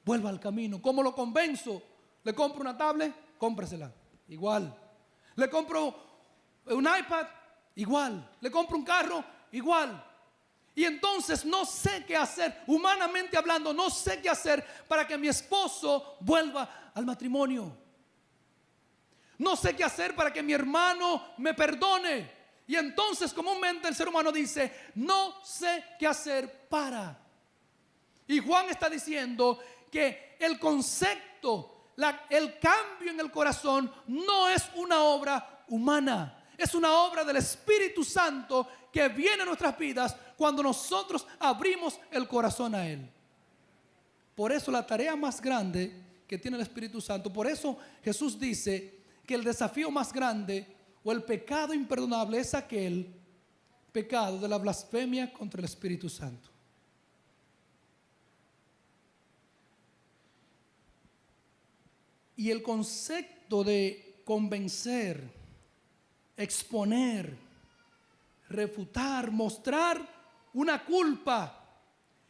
S1: vuelva al camino? ¿Cómo lo convenzo? ¿Le compro una tablet? Cómpresela. Igual. ¿Le compro un iPad? Igual. ¿Le compro un carro? Igual. Y entonces no sé qué hacer, humanamente hablando, no sé qué hacer para que mi esposo vuelva al matrimonio. No sé qué hacer para que mi hermano me perdone. Y entonces comúnmente el ser humano dice, no sé qué hacer para. Y Juan está diciendo que el concepto, el cambio en el corazón no es una obra humana, es una obra del Espíritu Santo que viene a nuestras vidas cuando nosotros abrimos el corazón a Él. Por eso la tarea más grande que tiene el Espíritu Santo, por eso Jesús dice que el desafío más grande o el pecado imperdonable es aquel pecado de la blasfemia contra el Espíritu Santo. Y el concepto de convencer, exponer, refutar, mostrar una culpa,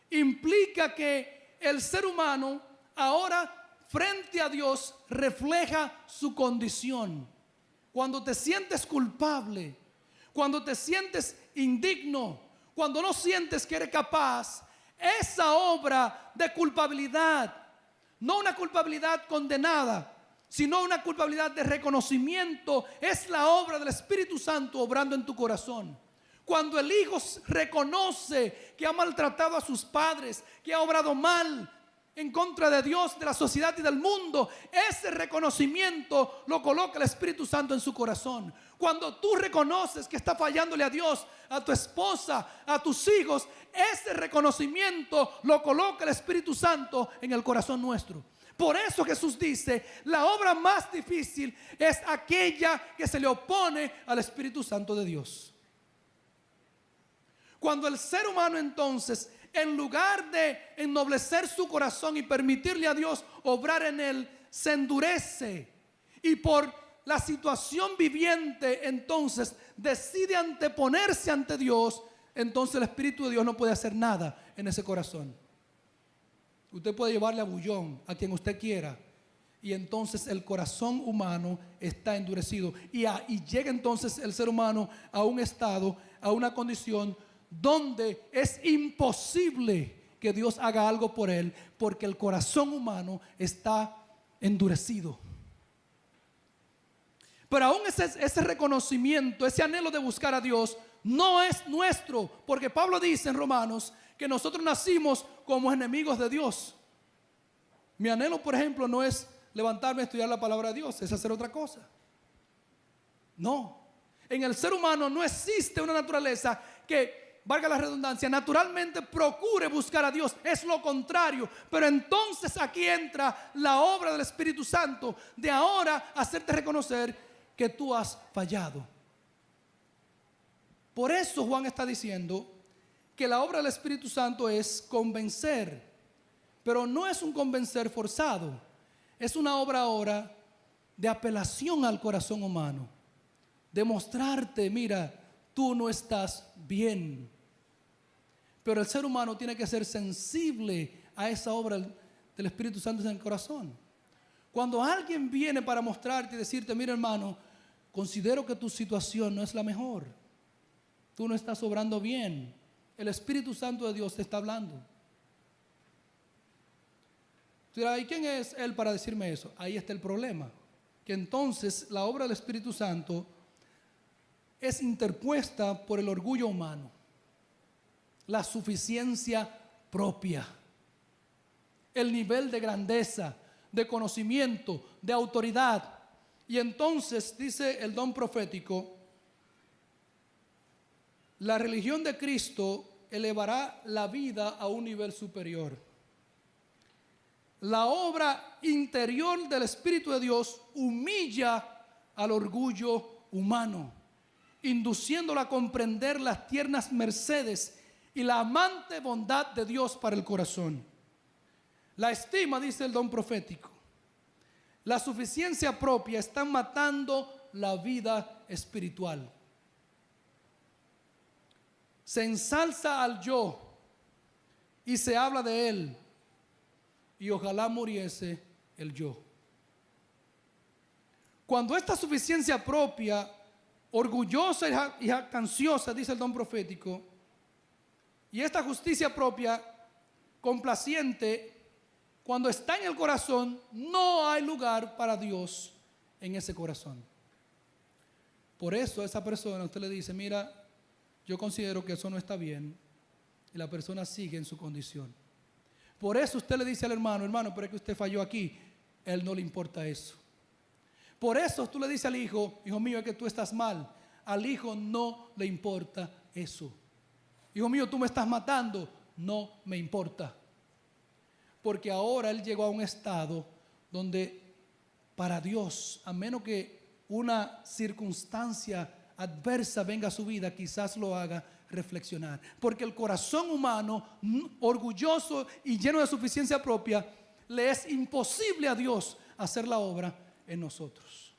S1: implica que el ser humano ahora frente a Dios refleja su condición. Cuando te sientes culpable, cuando te sientes indigno, cuando no sientes que eres capaz, esa obra de culpabilidad, no una culpabilidad condenada, sino una culpabilidad de reconocimiento, es la obra del Espíritu Santo obrando en tu corazón. Cuando el hijo reconoce que ha maltratado a sus padres, que ha obrado mal en contra de Dios, de la sociedad y del mundo, ese reconocimiento lo coloca el Espíritu Santo en su corazón. Cuando tú reconoces que está fallándole a Dios, a tu esposa, a tus hijos, ese reconocimiento lo coloca el Espíritu Santo en el corazón nuestro. Por eso Jesús dice, la obra más difícil es aquella que se le opone al Espíritu Santo de Dios. Cuando el ser humano entonces, en lugar de ennoblecer su corazón y permitirle a Dios obrar en él, se endurece y por la situación viviente entonces decide anteponerse ante Dios, entonces el Espíritu de Dios no puede hacer nada en ese corazón. Usted puede llevarle a bullón a quien usted quiera y entonces el corazón humano está endurecido y llega entonces el ser humano a un estado, a una condición donde es imposible que Dios haga algo por él porque el corazón humano está endurecido. Pero aún ese reconocimiento, ese anhelo de buscar a Dios no es nuestro, porque Pablo dice en Romanos que nosotros nacimos como enemigos de Dios. Mi anhelo, por ejemplo, no es levantarme a estudiar la palabra de Dios, es hacer otra cosa. No, en el ser humano no existe una naturaleza que, valga la redundancia, naturalmente procure buscar a Dios, es lo contrario. Pero entonces aquí entra la obra del Espíritu Santo de ahora hacerte reconocer que tú has fallado. Por eso Juan está diciendo que la obra del Espíritu Santo es convencer, pero no es un convencer forzado, es una obra ahora de apelación al corazón humano, de mostrarte, mira, tú no estás bien. Pero el ser humano tiene que ser sensible a esa obra del Espíritu Santo en el corazón. Cuando alguien viene para mostrarte y decirte, mira hermano, considero que tu situación no es la mejor, tú no estás obrando bien, el Espíritu Santo de Dios te está hablando. Tú dirás, ¿y quién es él para decirme eso? Ahí está el problema. Que entonces la obra del Espíritu Santo es interpuesta por el orgullo humano, la suficiencia propia, el nivel de grandeza, de conocimiento, de autoridad. Y entonces dice el don profético, la religión de Cristo elevará la vida a un nivel superior. La obra interior del Espíritu de Dios humilla al orgullo humano, induciéndolo a comprender las tiernas mercedes y la amante bondad de Dios para el corazón. La estima, dice el don profético, la suficiencia propia están matando la vida espiritual. Se ensalza al yo y se habla de él, y ojalá muriese el yo. Cuando esta suficiencia propia, orgullosa y jactanciosa, dice el don profético, y esta justicia propia, complaciente, cuando está en el corazón, no hay lugar para Dios en ese corazón. Por eso a esa persona usted le dice, mira, yo considero que eso no está bien, y la persona sigue en su condición. Por eso usted le dice al hermano, hermano, pero es que usted falló aquí. Él no le importa eso. Por eso tú le dices al hijo, hijo mío, es que tú estás mal. Al hijo no le importa eso. Hijo mío, tú me estás matando. No me importa. Porque ahora él llegó a un estado donde para Dios, a menos que una circunstancia adversa venga a su vida, quizás lo haga reflexionar. Porque el corazón humano, orgulloso y lleno de suficiencia propia, le es imposible a Dios hacer la obra en nosotros.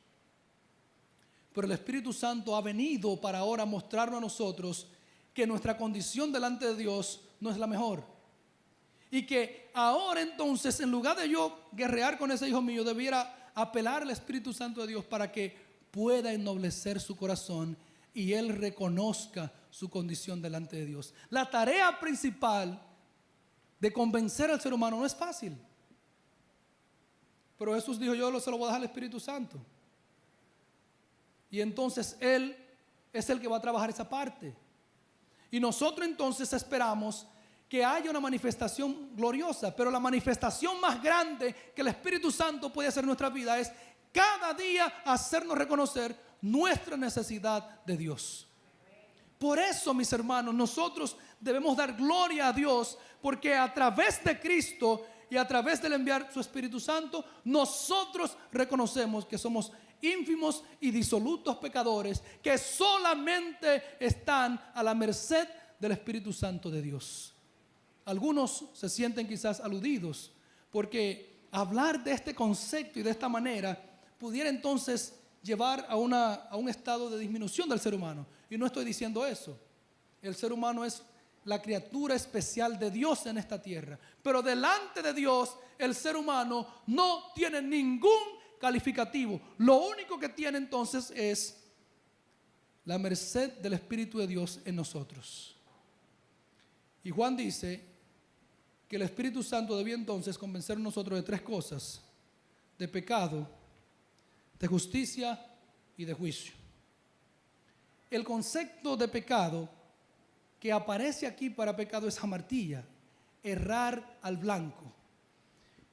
S1: Pero el Espíritu Santo ha venido para ahora mostrarnos a nosotros que nuestra condición delante de Dios no es la mejor. Y que ahora entonces, en lugar de yo guerrear con ese hijo mío, debiera apelar al Espíritu Santo de Dios para que pueda ennoblecer su corazón y él reconozca su condición delante de Dios. La tarea principal de convencer al ser humano no es fácil. Pero Jesús dijo, yo se lo voy a dejar al Espíritu Santo. Y entonces Él es el que va a trabajar esa parte. Y nosotros entonces esperamos que haya una manifestación gloriosa. Pero la manifestación más grande que el Espíritu Santo puede hacer en nuestra vida es cada día hacernos reconocer nuestra necesidad de Dios. Por eso, mis hermanos, nosotros debemos dar gloria a Dios, porque a través de Cristo y a través del enviar su Espíritu Santo, nosotros reconocemos que somos ínfimos y disolutos pecadores que solamente están a la merced del Espíritu Santo de Dios. Algunos se sienten quizás aludidos porque hablar de este concepto y de esta manera pudiera entonces llevar a un estado de disminución del ser humano. Y no estoy diciendo eso. El ser humano es la criatura especial de Dios en esta tierra. Pero delante de Dios, el ser humano no tiene ningún calificativo. Lo único que tiene entonces es la merced del Espíritu de Dios en nosotros. Y Juan dice que el Espíritu Santo debía entonces convencer a nosotros de tres cosas: de pecado, de justicia y de juicio. El concepto de pecado que aparece aquí para pecado es hamartía, errar al blanco.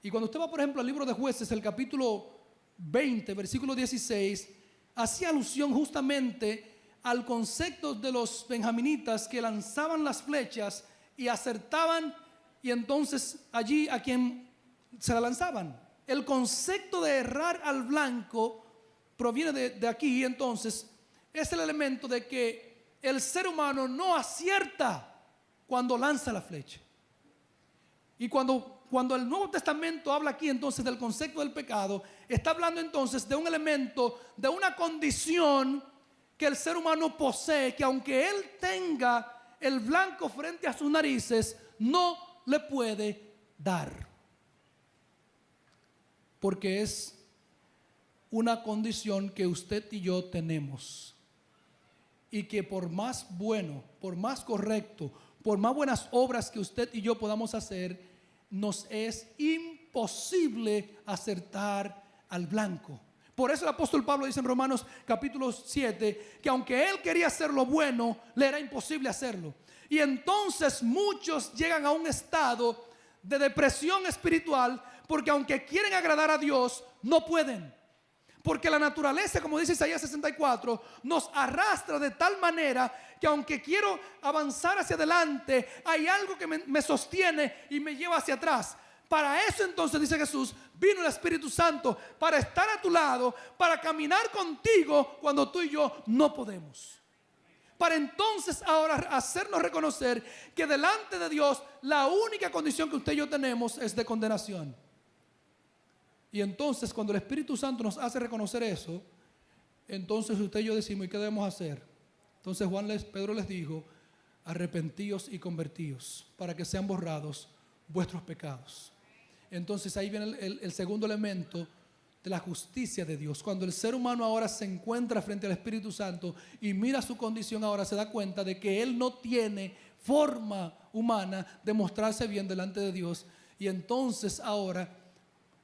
S1: Y cuando usted va, por ejemplo, al libro de Jueces, el capítulo 20, versículo 16, hacía alusión justamente al concepto de los benjaminitas que lanzaban las flechas y acertaban, y entonces allí a quien se la lanzaban. El concepto de errar al blanco proviene de aquí. Entonces es el elemento de que el ser humano no acierta cuando lanza la flecha. Y cuando el Nuevo Testamento habla aquí entonces del concepto del pecado, está hablando entonces de un elemento, de una condición que el ser humano posee, que aunque él tenga el blanco frente a sus narices, no le puede dar. Porque es una condición que usted y yo tenemos. Y que por más bueno, por más correcto, por más buenas obras que usted y yo podamos hacer, nos es imposible imposible acertar al blanco. Por eso el apóstol Pablo dice en Romanos capítulo 7 que aunque él quería hacer lo bueno, le era imposible hacerlo. Y entonces muchos llegan a un estado de depresión espiritual porque aunque quieren agradar a Dios, no pueden. Porque la naturaleza, como dice Isaías 64, nos arrastra de tal manera que aunque quiero avanzar hacia adelante, hay algo que me sostiene y me lleva hacia atrás. Para eso entonces, dice Jesús, vino el Espíritu Santo, para estar a tu lado, para caminar contigo cuando tú y yo no podemos. Para entonces ahora hacernos reconocer que delante de Dios la única condición que usted y yo tenemos es de condenación. Y entonces cuando el Espíritu Santo nos hace reconocer eso, entonces usted y yo decimos, ¿y qué debemos hacer? Entonces Pedro les dijo, arrepentíos y convertíos para que sean borrados vuestros pecados. Entonces ahí viene el segundo elemento de la justicia de Dios. Cuando el ser humano ahora se encuentra frente al Espíritu Santo y mira su condición, ahora se da cuenta de que él no tiene forma humana de mostrarse bien delante de Dios. Y entonces ahora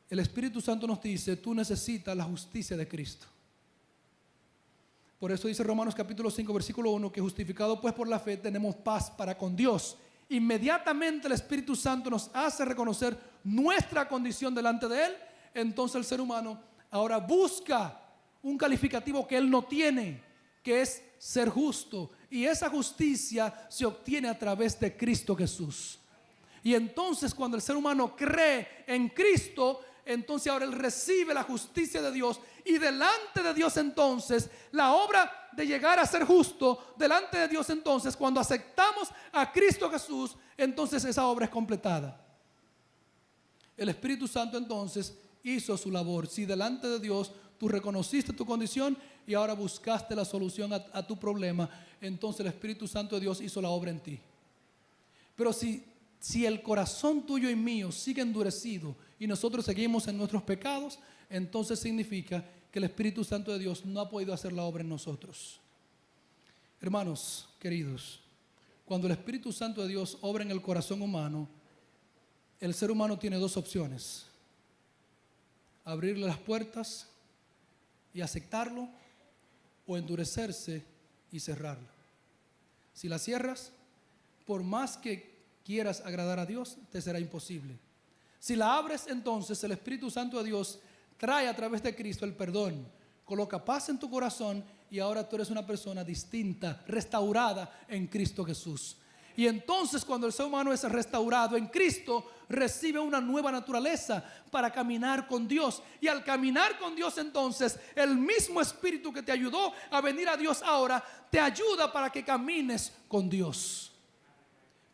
S1: el Espíritu Santo nos dice, tú necesitas la justicia de Cristo. Por eso dice Romanos capítulo 5 versículo 1 que justificado pues por la fe tenemos paz para con Dios. Inmediatamente el Espíritu Santo nos hace reconocer nuestra condición delante de Él. Entonces el ser humano ahora busca un calificativo que él no tiene, que es ser justo. Y esa justicia se obtiene a través de Cristo Jesús. Y entonces cuando el ser humano cree en Cristo, entonces ahora él recibe la justicia de Dios. Y delante de Dios entonces, la obra de llegar a ser justo, delante de Dios entonces, cuando aceptamos a Cristo Jesús, entonces esa obra es completada. El Espíritu Santo entonces hizo su labor. Si delante de Dios tú reconociste tu condición y ahora buscaste la solución a tu problema, entonces el Espíritu Santo de Dios hizo la obra en ti. Pero si el corazón tuyo y mío sigue endurecido y nosotros seguimos en nuestros pecados, entonces significa que el Espíritu Santo de Dios no ha podido hacer la obra en nosotros. Hermanos queridos, cuando el Espíritu Santo de Dios obra en el corazón humano, el ser humano tiene dos opciones: abrirle las puertas y aceptarlo, o endurecerse y cerrarlo. Si la cierras, por más que quieras agradar a Dios, te será imposible. Si la abres, entonces el Espíritu Santo de Dios trae a través de Cristo el perdón, coloca paz en tu corazón y ahora tú eres una persona distinta, restaurada en Cristo Jesús. Y entonces cuando el ser humano es restaurado en Cristo, recibe una nueva naturaleza para caminar con Dios. Y al caminar con Dios entonces, el mismo Espíritu que te ayudó a venir a Dios ahora, te ayuda para que camines con Dios.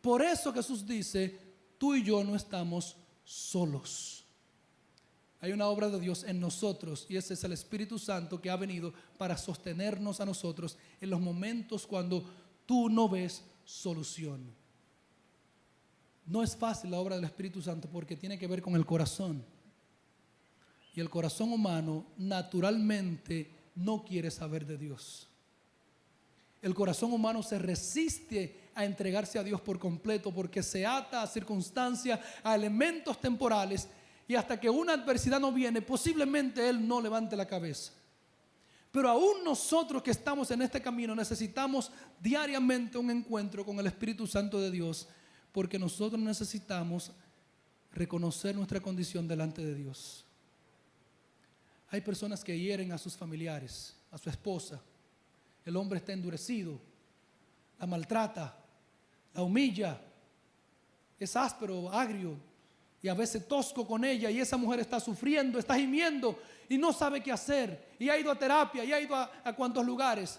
S1: Por eso Jesús dice, tú y yo no estamos solos. Hay una obra de Dios en nosotros y ese es el Espíritu Santo que ha venido para sostenernos a nosotros en los momentos cuando tú no ves solución. No es fácil la obra del Espíritu Santo porque tiene que ver con el corazón. Y el corazón humano naturalmente no quiere saber de Dios. El corazón humano se resiste a entregarse a Dios por completo porque se ata a circunstancias, a elementos temporales, y hasta que una adversidad no viene, posiblemente él no levante la cabeza. Pero aún nosotros que estamos en este camino necesitamos diariamente un encuentro con el Espíritu Santo de Dios, porque nosotros necesitamos reconocer nuestra condición delante de Dios. Hay personas que hieren a sus familiares, a su esposa. El hombre está endurecido, la maltrata, la humilla, es áspero, agrio y a veces tosco con ella, y esa mujer está sufriendo, está gimiendo y no sabe qué hacer, y ha ido a terapia y ha ido a cuantos lugares,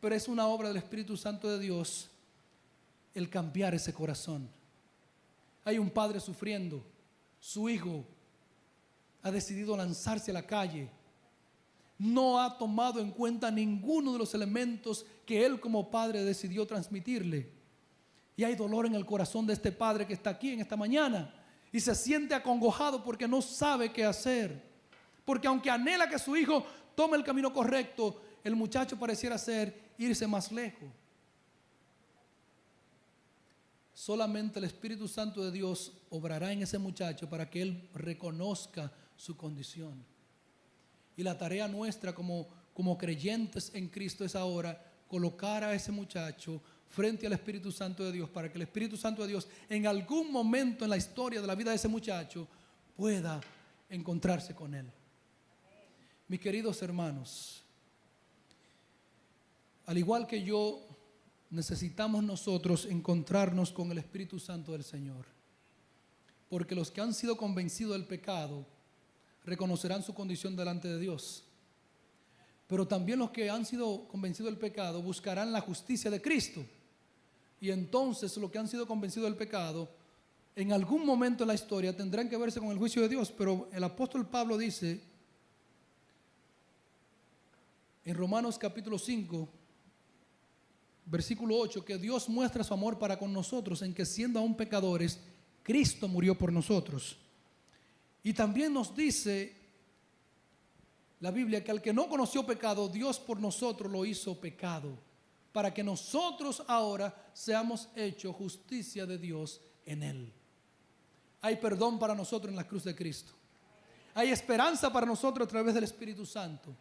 S1: pero es una obra del Espíritu Santo de Dios el cambiar ese corazón. Hay un padre sufriendo, su hijo ha decidido lanzarse a la calle, no ha tomado en cuenta ninguno de los elementos que él como padre decidió transmitirle, y hay dolor en el corazón de este padre que está aquí en esta mañana y se siente acongojado porque no sabe qué hacer, porque aunque anhela que su hijo tome el camino correcto, el muchacho pareciera ser irse más lejos. solamente el Espíritu Santo de Dios obrará en ese muchacho para que él reconozca su condición. Y la tarea nuestra como creyentes en Cristo es ahora colocar a ese muchacho frente al Espíritu Santo de Dios para que el Espíritu Santo de Dios en algún momento en la historia de la vida de ese muchacho pueda encontrarse con él. Mis queridos hermanos, al igual que yo, necesitamos nosotros encontrarnos con el Espíritu Santo del Señor. Porque los que han sido convencidos del pecado reconocerán su condición delante de Dios. Pero también los que han sido convencidos del pecado buscarán la justicia de Cristo. Y entonces los que han sido convencidos del pecado, en algún momento en la historia tendrán que verse con el juicio de Dios. Pero el apóstol Pablo dice en Romanos capítulo 5, versículo 8, que Dios muestra su amor para con nosotros en que siendo aún pecadores, Cristo murió por nosotros. Y también nos dice la Biblia que al que no conoció pecado, Dios por nosotros lo hizo pecado, para que nosotros ahora seamos hechos justicia de Dios en Él. Hay perdón para nosotros en la cruz de Cristo. Hay esperanza para nosotros a través del Espíritu Santo.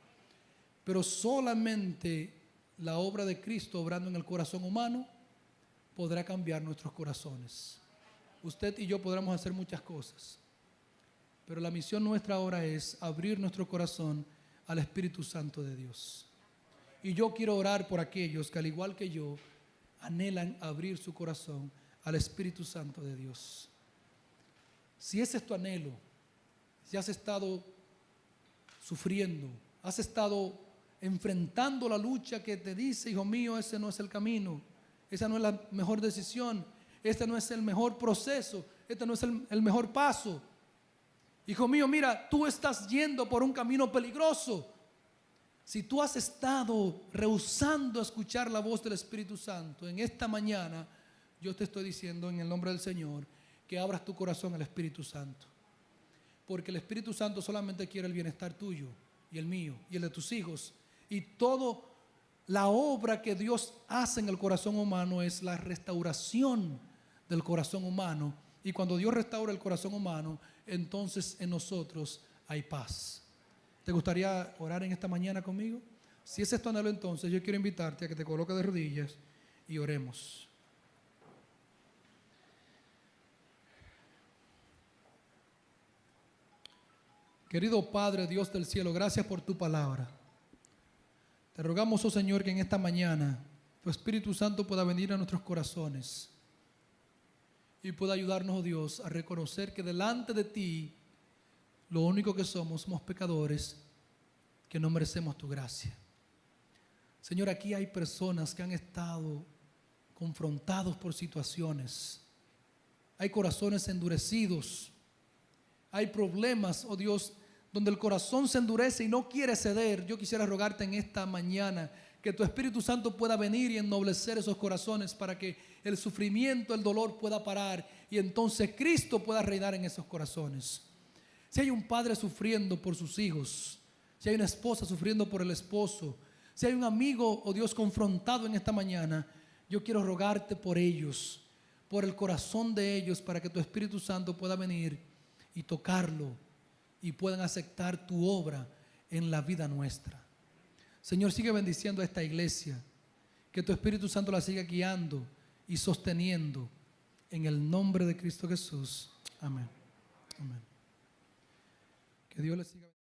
S1: Pero solamente la obra de Cristo obrando en el corazón humano podrá cambiar nuestros corazones. Usted y yo podremos hacer muchas cosas, pero la misión nuestra ahora es abrir nuestro corazón al Espíritu Santo de Dios. Y yo quiero orar por aquellos que al igual que yo anhelan abrir su corazón al Espíritu Santo de Dios. Si ese es tu anhelo, si has estado sufriendo, has estado enfrentando la lucha que te dice, hijo mío, ese no es el camino, esa no es la mejor decisión, este no es el mejor proceso, este no es el mejor paso. Hijo mío, mira, tú estás yendo por un camino peligroso. Si tú has estado rehusando escuchar la voz del Espíritu Santo, en esta mañana yo te estoy diciendo en el nombre del Señor que abras tu corazón al Espíritu Santo. Porque el Espíritu Santo solamente quiere el bienestar tuyo y el mío y el de tus hijos. Y toda la obra que Dios hace en el corazón humano es la restauración del corazón humano. Y cuando Dios restaura el corazón humano, entonces en nosotros hay paz. ¿Te gustaría orar en esta mañana conmigo? Si ese es tu anhelo, entonces yo quiero invitarte a que te coloques de rodillas y oremos. Querido Padre, Dios del cielo, gracias por tu palabra. Te rogamos, oh Señor, que en esta mañana tu Espíritu Santo pueda venir a nuestros corazones y pueda ayudarnos, oh Dios, a reconocer que delante de ti lo único que somos pecadores que no merecemos tu gracia. Señor, aquí hay personas que han estado confrontados por situaciones. Hay corazones endurecidos. Hay problemas, oh Dios, donde el corazón se endurece y no quiere ceder. Yo quisiera rogarte en esta mañana que tu Espíritu Santo pueda venir y ennoblecer esos corazones para que el sufrimiento, el dolor pueda parar y entonces Cristo pueda reinar en esos corazones. Si hay un padre sufriendo por sus hijos, si hay una esposa sufriendo por el esposo, si hay un amigo, oh Dios, confrontado en esta mañana, yo quiero rogarte por ellos, por el corazón de ellos, para que tu Espíritu Santo pueda venir y tocarlo y puedan aceptar tu obra en la vida nuestra. Señor, sigue bendiciendo a esta iglesia, que tu Espíritu Santo la siga guiando y sosteniendo en el nombre de Cristo Jesús. Amén. Amén. Que Dios les siga.